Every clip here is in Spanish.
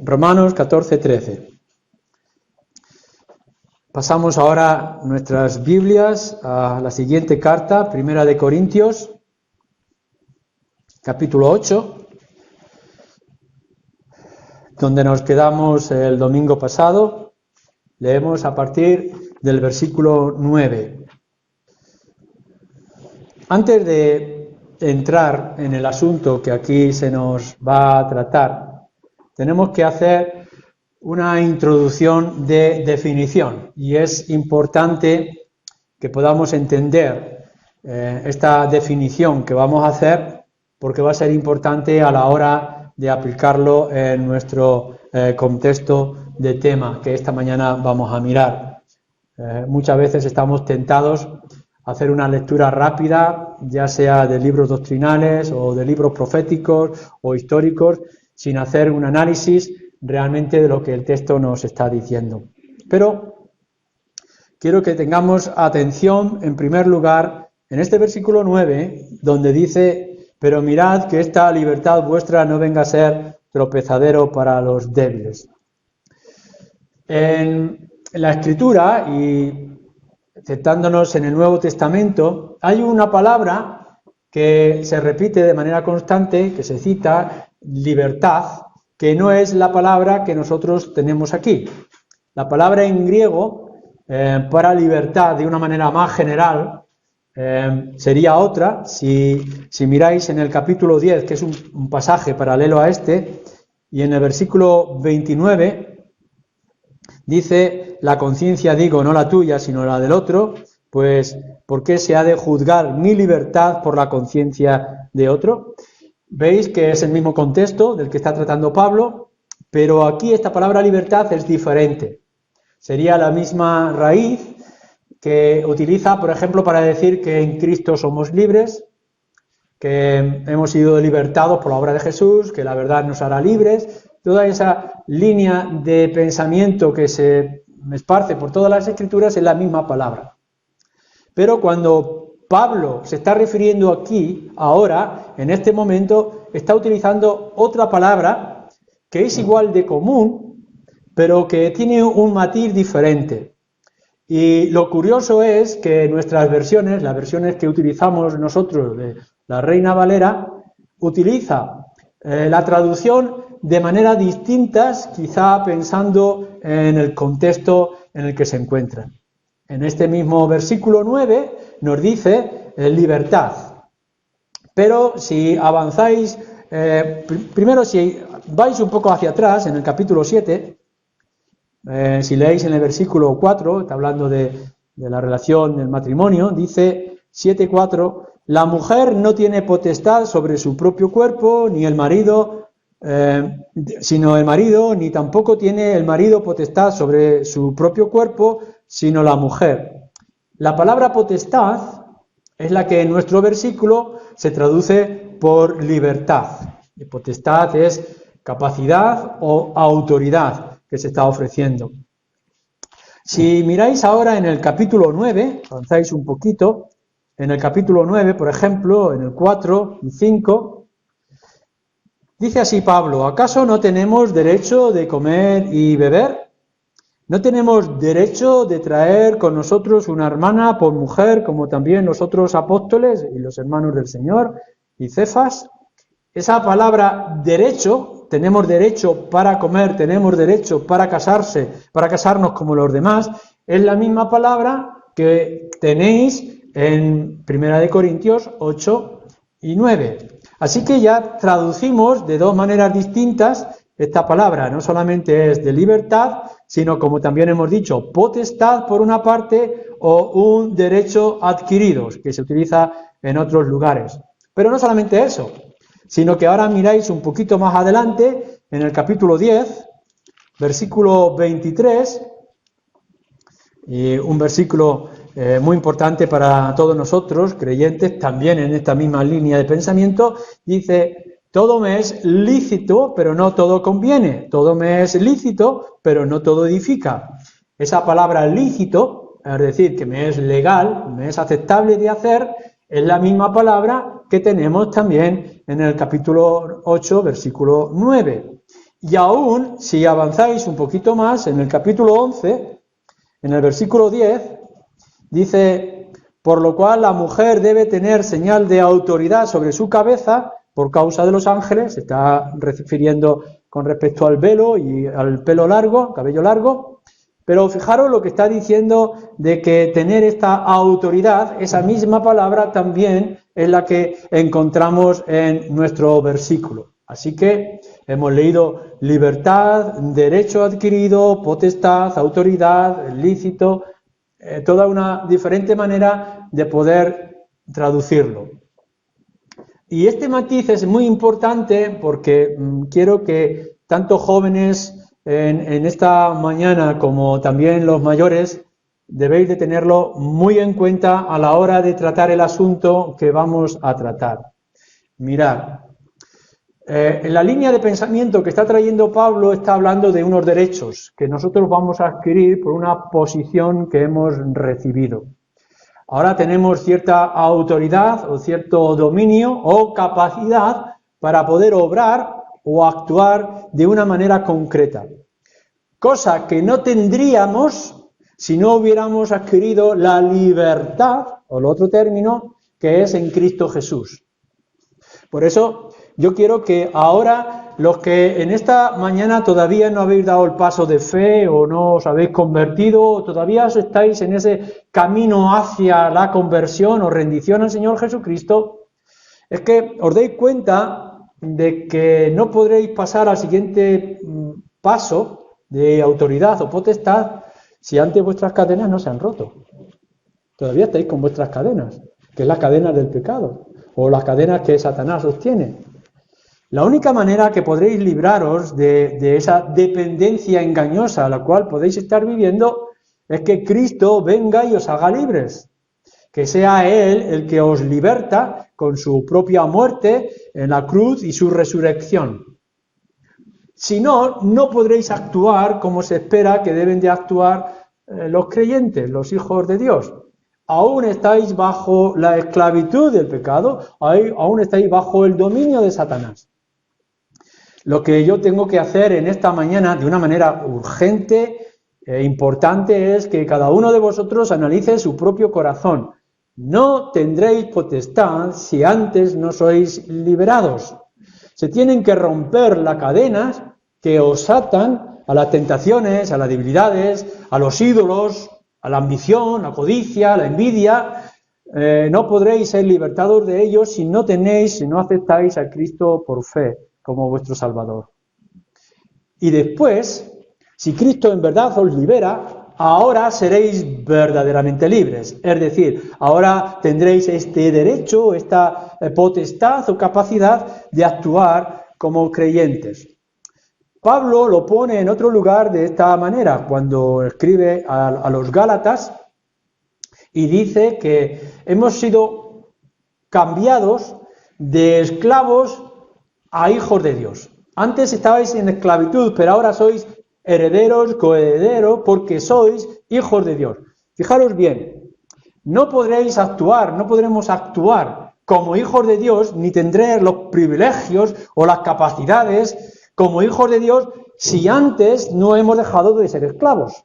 Romanos 14, 13. Pasamos ahora nuestras Biblias a la siguiente carta, Primera de Corintios, capítulo 8, donde nos quedamos el domingo pasado. Leemos a partir del versículo 9. Antes de entrar en el asunto que aquí se nos va a tratar, tenemos que hacer una introducción de definición, y es importante que podamos entender esta definición que vamos a hacer, porque va a ser importante a la hora de aplicarlo en nuestro contexto de tema que esta mañana vamos a mirar. Muchas veces estamos tentados a hacer una lectura rápida, ya sea de libros doctrinales o de libros proféticos o históricos, sin hacer un análisis realmente de lo que el texto nos está diciendo. Pero quiero que tengamos atención, en primer lugar, en este versículo 9, donde dice: pero mirad que esta libertad vuestra no venga a ser tropezadero para los débiles. En la Escritura, y centrándonos en el Nuevo Testamento, hay una palabra que se repite de manera constante, que se cita, libertad, que no es la palabra que nosotros tenemos aquí. La palabra en griego para libertad, de una manera más general, sería otra. Si miráis en el capítulo 10, que es un pasaje paralelo a este, y en el versículo 29, dice: la conciencia digo, no la tuya, sino la del otro, pues ¿por qué se ha de juzgar mi libertad por la conciencia de otro? Veis que es el mismo contexto del que está tratando Pablo, pero aquí esta palabra libertad es diferente. Sería la misma raíz que utiliza, por ejemplo, para decir que en Cristo somos libres, que hemos sido libertados por la obra de Jesús, que la verdad nos hará libres. Toda esa línea de pensamiento que se esparce por todas las Escrituras es la misma palabra. Pero cuando Pablo se está refiriendo aquí, ahora, en este momento, está utilizando otra palabra que es igual de común, pero que tiene un matiz diferente. Y lo curioso es que nuestras versiones, las versiones que utilizamos nosotros de la Reina Valera, utiliza la traducción de manera distintas, quizá pensando en el contexto en el que se encuentran. En este mismo versículo 9 nos dice libertad. Pero si avanzáis, primero si vais un poco hacia atrás, en el capítulo 7, si leéis en el versículo 4, está hablando de la relación del matrimonio, dice 7:4, la mujer no tiene potestad sobre su propio cuerpo, ni el marido, sino el marido, ni tampoco tiene el marido potestad sobre su propio cuerpo, sino la mujer. La palabra potestad es la que en nuestro versículo se traduce por libertad. Y potestad es capacidad o autoridad que se está ofreciendo. Si miráis ahora en el capítulo 9, avanzáis un poquito, en el capítulo 9, por ejemplo, en el 4 y 5, dice así Pablo: ¿acaso no tenemos derecho de comer y beber? ¿No tenemos derecho de traer con nosotros una hermana por mujer, como también los otros apóstoles y los hermanos del Señor y Cefas? Esa palabra derecho, tenemos derecho para comer, tenemos derecho para casarnos como los demás, es la misma palabra que tenéis en 1 Corintios 8 y 9. Así que ya traducimos de dos maneras distintas esta palabra. No solamente es de libertad, sino, como también hemos dicho, potestad por una parte, o un derecho adquirido, que se utiliza en otros lugares. Pero no solamente eso, sino que ahora miráis un poquito más adelante, en el capítulo 10, versículo 23, y un versículo muy importante para todos nosotros, creyentes, también en esta misma línea de pensamiento, dice: todo me es lícito, pero no todo conviene. Todo me es lícito, pero no todo edifica. Esa palabra lícito, es decir, que me es legal, me es aceptable de hacer, es la misma palabra que tenemos también en el capítulo 8, versículo 9. Y aún, si avanzáis un poquito más, en el capítulo 11, en el versículo 10, dice, por lo cual la mujer debe tener señal de autoridad sobre su cabeza por causa de los ángeles, se está refiriendo con respecto al velo y al pelo largo, cabello largo, pero fijaros lo que está diciendo de que tener esta autoridad, esa misma palabra también es la que encontramos en nuestro versículo. Así que hemos leído libertad, derecho adquirido, potestad, autoridad, lícito, toda una diferente manera de poder traducirlo. Y este matiz es muy importante porque quiero que tanto jóvenes en esta mañana como también los mayores debéis de tenerlo muy en cuenta a la hora de tratar el asunto que vamos a tratar. Mirad, en la línea de pensamiento que está trayendo Pablo está hablando de unos derechos que nosotros vamos a adquirir por una posición que hemos recibido. Ahora tenemos cierta autoridad o cierto dominio o capacidad para poder obrar o actuar de una manera concreta. Cosa que no tendríamos si no hubiéramos adquirido la libertad, o el otro término, que es en Cristo Jesús. Por eso yo quiero que ahora los que en esta mañana todavía no habéis dado el paso de fe o no os habéis convertido o todavía estáis en ese camino hacia la conversión o rendición al Señor Jesucristo, es que os deis cuenta de que no podréis pasar al siguiente paso de autoridad o potestad si antes vuestras cadenas no se han roto. Todavía estáis con vuestras cadenas, que es la cadena del pecado o las cadenas que Satanás os tiene. La única manera que podréis libraros de esa dependencia engañosa a la cual podéis estar viviendo es que Cristo venga y os haga libres. Que sea Él el que os liberta con su propia muerte en la cruz y su resurrección. Si no, no podréis actuar como se espera que deben de actuar los creyentes, los hijos de Dios. Aún estáis bajo la esclavitud del pecado, aún estáis bajo el dominio de Satanás. Lo que yo tengo que hacer en esta mañana de una manera urgente e importante es que cada uno de vosotros analice su propio corazón. No tendréis potestad si antes no sois liberados. Se tienen que romper las cadenas que os atan a las tentaciones, a las debilidades, a los ídolos, a la ambición, a la codicia, a la envidia. No podréis ser libertados de ellos si no aceptáis a Cristo por fe como vuestro Salvador. Y después, si Cristo en verdad os libera, ahora seréis verdaderamente libres. Es decir, ahora tendréis este derecho, esta potestad o capacidad de actuar como creyentes. Pablo lo pone en otro lugar de esta manera, cuando escribe a los Gálatas y dice que hemos sido cambiados de esclavos a hijos de Dios. Antes estabais en esclavitud, pero ahora sois herederos, coherederos, porque sois hijos de Dios. Fijaros bien, no podremos actuar como hijos de Dios, ni tendré los privilegios o las capacidades como hijos de Dios si antes no hemos dejado de ser esclavos.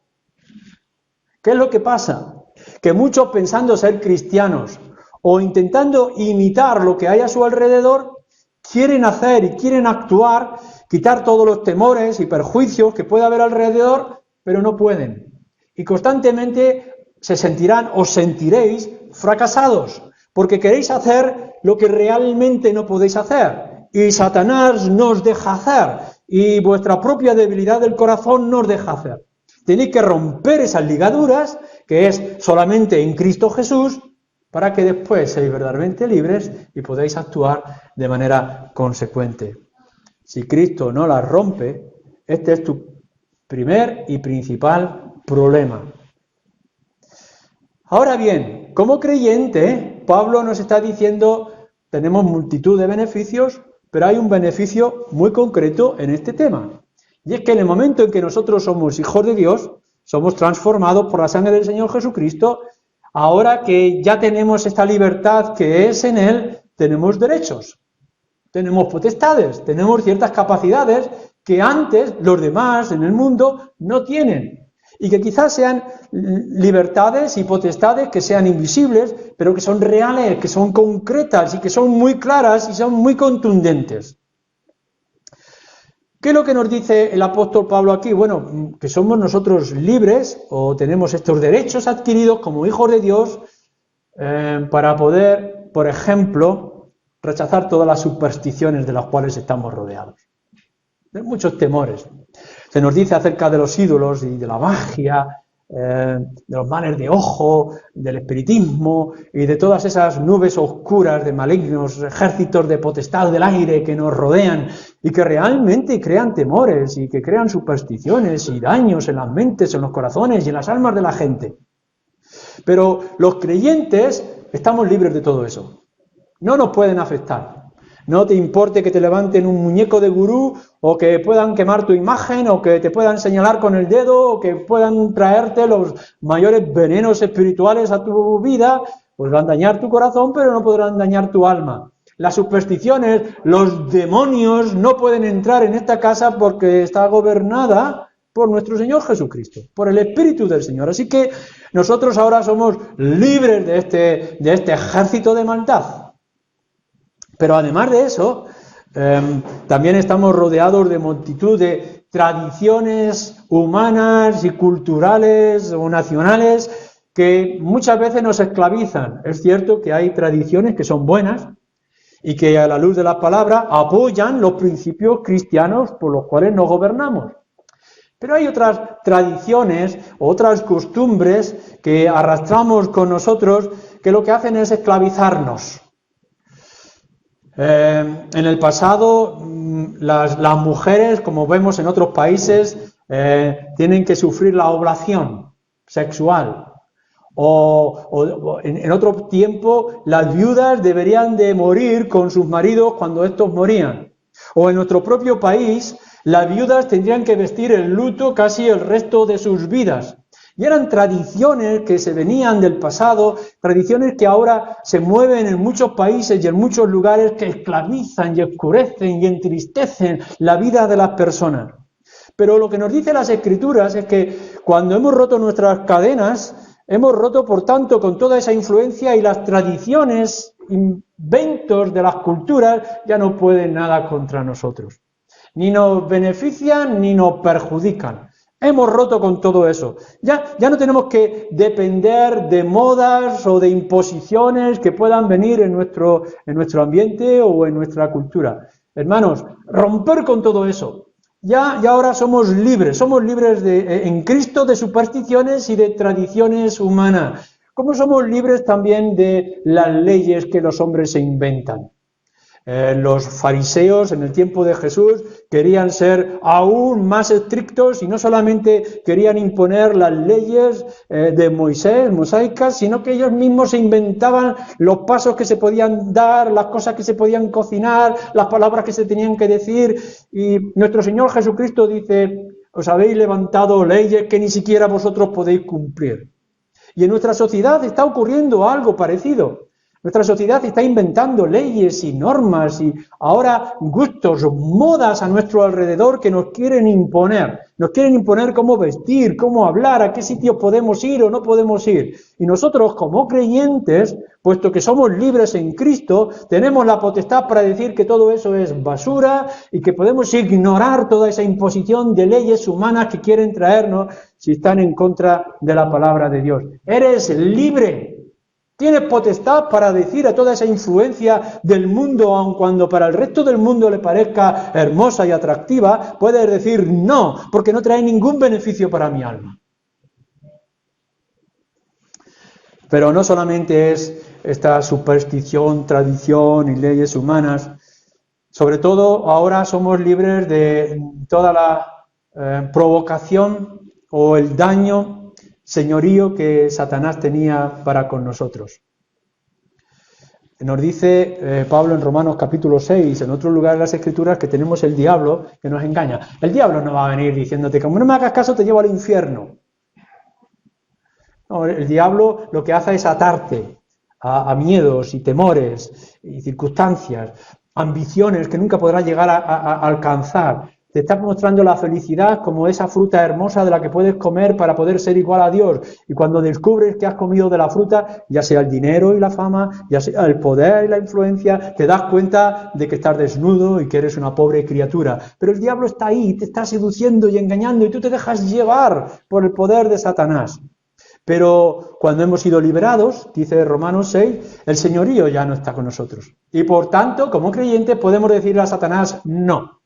¿Qué es lo que pasa? Que muchos pensando ser cristianos o intentando imitar lo que hay a su alrededor, quieren hacer y quieren actuar, quitar todos los temores y perjuicios que pueda haber alrededor, pero no pueden. Y constantemente os sentiréis fracasados, porque queréis hacer lo que realmente no podéis hacer. Y Satanás nos deja hacer, y vuestra propia debilidad del corazón nos deja hacer. Tenéis que romper esas ligaduras, que es solamente en Cristo Jesús, para que después seáis verdaderamente libres y podáis actuar de manera consecuente. Si Cristo no las rompe, este es tu primer y principal problema. Ahora bien, como creyente, Pablo nos está diciendo, tenemos multitud de beneficios, pero hay un beneficio muy concreto en este tema. Y es que en el momento en que nosotros somos hijos de Dios, somos transformados por la sangre del Señor Jesucristo, ahora que ya tenemos esta libertad que es en Él, tenemos derechos, tenemos potestades, tenemos ciertas capacidades que antes los demás en el mundo no tienen. Y que quizás sean libertades y potestades que sean invisibles, pero que son reales, que son concretas y que son muy claras y son muy contundentes. ¿Qué es lo que nos dice el apóstol Pablo aquí? Bueno, que somos nosotros libres o tenemos estos derechos adquiridos como hijos de Dios para poder, por ejemplo, rechazar todas las supersticiones de las cuales estamos rodeados. Hay muchos temores. Se nos dice acerca de los ídolos y de la magia, de los males de ojo, del espiritismo y de todas esas nubes oscuras de malignos ejércitos de potestad del aire que nos rodean y que realmente crean temores y que crean supersticiones y daños en las mentes, en los corazones y en las almas de la gente. Pero los creyentes estamos libres de todo eso. No nos pueden afectar. No te importe que te levanten un muñeco de gurú o que puedan quemar tu imagen o que te puedan señalar con el dedo o que puedan traerte los mayores venenos espirituales a tu vida, pues van a dañar tu corazón, pero no podrán dañar tu alma. Las supersticiones, los demonios no pueden entrar en esta casa porque está gobernada por nuestro Señor Jesucristo, por el Espíritu del Señor. Así que nosotros ahora somos libres de este ejército de maldad. Pero además de eso, también estamos rodeados de multitud de tradiciones humanas y culturales o nacionales que muchas veces nos esclavizan. Es cierto que hay tradiciones que son buenas y que a la luz de la palabra apoyan los principios cristianos por los cuales nos gobernamos. Pero hay otras tradiciones, otras costumbres que arrastramos con nosotros que lo que hacen es esclavizarnos. En el pasado, las mujeres, como vemos en otros países, tienen que sufrir la oblación sexual. O en otro tiempo, las viudas deberían de morir con sus maridos cuando estos morían. O en nuestro propio país, las viudas tendrían que vestir el luto casi el resto de sus vidas. Y eran tradiciones que se venían del pasado, tradiciones que ahora se mueven en muchos países y en muchos lugares que esclavizan y oscurecen y entristecen la vida de las personas. Pero lo que nos dicen las Escrituras es que cuando hemos roto nuestras cadenas, hemos roto por tanto con toda esa influencia y las tradiciones, inventos de las culturas ya no pueden nada contra nosotros. Ni nos benefician ni nos perjudican. Hemos roto con todo eso. Ya no tenemos que depender de modas o de imposiciones que puedan venir en nuestro ambiente o en nuestra cultura. Hermanos, romper con todo eso. Ya ahora somos libres en Cristo de supersticiones y de tradiciones humanas. Como somos libres también de las leyes que los hombres se inventan. Los fariseos en el tiempo de Jesús querían ser aún más estrictos y no solamente querían imponer las leyes de Moisés, mosaicas, sino que ellos mismos se inventaban los pasos que se podían dar, las cosas que se podían cocinar, las palabras que se tenían que decir. Y nuestro Señor Jesucristo dice: os habéis levantado leyes que ni siquiera vosotros podéis cumplir. Y en nuestra sociedad está ocurriendo algo parecido. Nuestra sociedad está inventando leyes y normas y ahora gustos, modas a nuestro alrededor que nos quieren imponer. Nos quieren imponer cómo vestir, cómo hablar, a qué sitios podemos ir o no podemos ir. Y nosotros, como creyentes, puesto que somos libres en Cristo, tenemos la potestad para decir que todo eso es basura y que podemos ignorar toda esa imposición de leyes humanas que quieren traernos si están en contra de la palabra de Dios. Eres libre. Tienes potestad para decir a toda esa influencia del mundo, aun cuando para el resto del mundo le parezca hermosa y atractiva, puedes decir no, porque no trae ningún beneficio para mi alma. Pero no solamente es esta superstición, tradición y leyes humanas, sobre todo ahora somos libres de toda la provocación o el daño, señorío que Satanás tenía para con nosotros. Nos dice Pablo en Romanos capítulo 6, en otro lugar de las Escrituras, que tenemos el diablo que nos engaña. El diablo no va a venir diciéndote: como no me hagas caso te llevo al infierno. No, el diablo lo que hace es atarte a miedos y temores y circunstancias, ambiciones que nunca podrás llegar a alcanzar. te está mostrando la felicidad como esa fruta hermosa de la que puedes comer para poder ser igual a Dios. Y cuando descubres que has comido de la fruta, ya sea el dinero y la fama, ya sea el poder y la influencia, te das cuenta de que estás desnudo y que eres una pobre criatura. Pero el diablo está ahí, te está seduciendo y engañando y tú te dejas llevar por el poder de Satanás. Pero cuando hemos sido liberados, dice Romanos 6, el señorío ya no está con nosotros. Y por tanto, como creyentes, podemos decirle a Satanás no.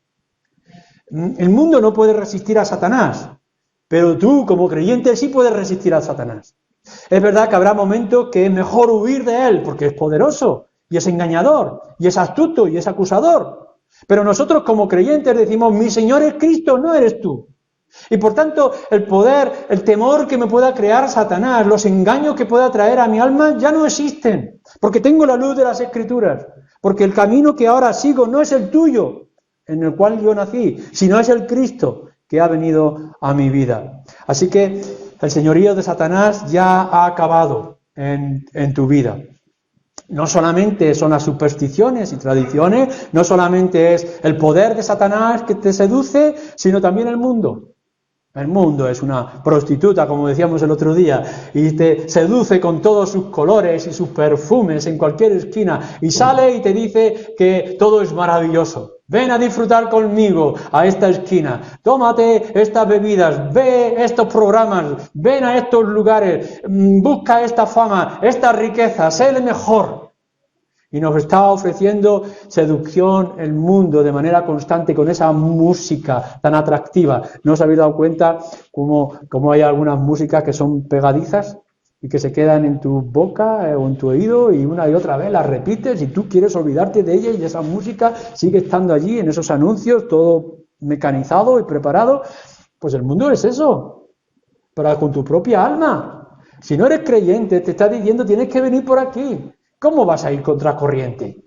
El mundo no puede resistir a Satanás, pero tú, como creyente, sí puedes resistir a Satanás. Es verdad que habrá momentos que es mejor huir de él, porque es poderoso, y es engañador, y es astuto, y es acusador. Pero nosotros, como creyentes, decimos, mi Señor es Cristo, no eres tú. Y por tanto, el poder, el temor que me pueda crear Satanás, los engaños que pueda traer a mi alma, ya no existen, porque tengo la luz de las Escrituras, porque el camino que ahora sigo no es el tuyo, en el cual yo nací, sino es el Cristo que ha venido a mi vida. Así que el señorío de Satanás ya ha acabado en tu vida. No solamente son las supersticiones y tradiciones, no solamente es el poder de Satanás que te seduce, sino también el mundo. El mundo es una prostituta, como decíamos el otro día, y te seduce con todos sus colores y sus perfumes en cualquier esquina, y sale y te dice que todo es maravilloso. Ven a disfrutar conmigo a esta esquina, tómate estas bebidas, ve estos programas, ven a estos lugares, busca esta fama, esta riqueza, sé el mejor. Y nos está ofreciendo seducción el mundo de manera constante con esa música tan atractiva. ¿No os habéis dado cuenta cómo hay algunas músicas que son pegadizas y que se quedan en tu boca o en tu oído y una y otra vez las repites y tú quieres olvidarte de ellas y esa música sigue estando allí en esos anuncios, todo mecanizado y preparado? Pues el mundo es eso, para con tu propia alma. Si no eres creyente, te está diciendo tienes que venir por aquí. ¿Cómo vas a ir contracorriente?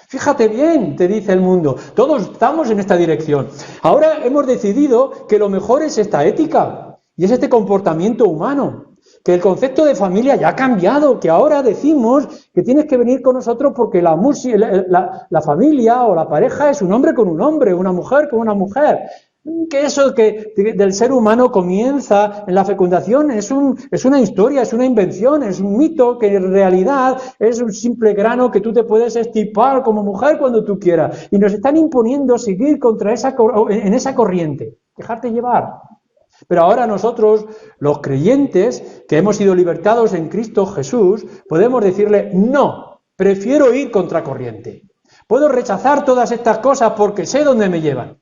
Fíjate bien, te dice el mundo. Todos estamos en esta dirección. Ahora hemos decidido que lo mejor es esta ética y es este comportamiento humano. Que el concepto de familia ya ha cambiado, que ahora decimos que tienes que venir con nosotros porque la familia o la pareja es un hombre con un hombre, una mujer con una mujer. Que eso que del ser humano comienza en la fecundación es una historia, es una invención, es un mito que en realidad es un simple grano que tú te puedes estipar como mujer cuando tú quieras. Y nos están imponiendo seguir en esa corriente, dejarte llevar. Pero ahora nosotros, los creyentes, que hemos sido libertados en Cristo Jesús, podemos decirle, no, prefiero ir contracorriente. Puedo rechazar todas estas cosas porque sé dónde me llevan.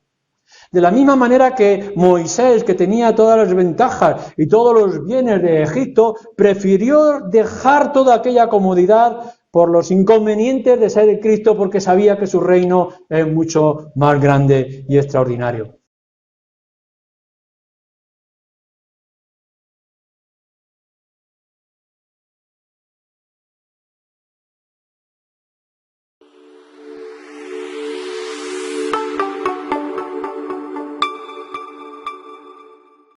De la misma manera que Moisés, que tenía todas las ventajas y todos los bienes de Egipto, prefirió dejar toda aquella comodidad por los inconvenientes de ser el Cristo porque sabía que su reino es mucho más grande y extraordinario.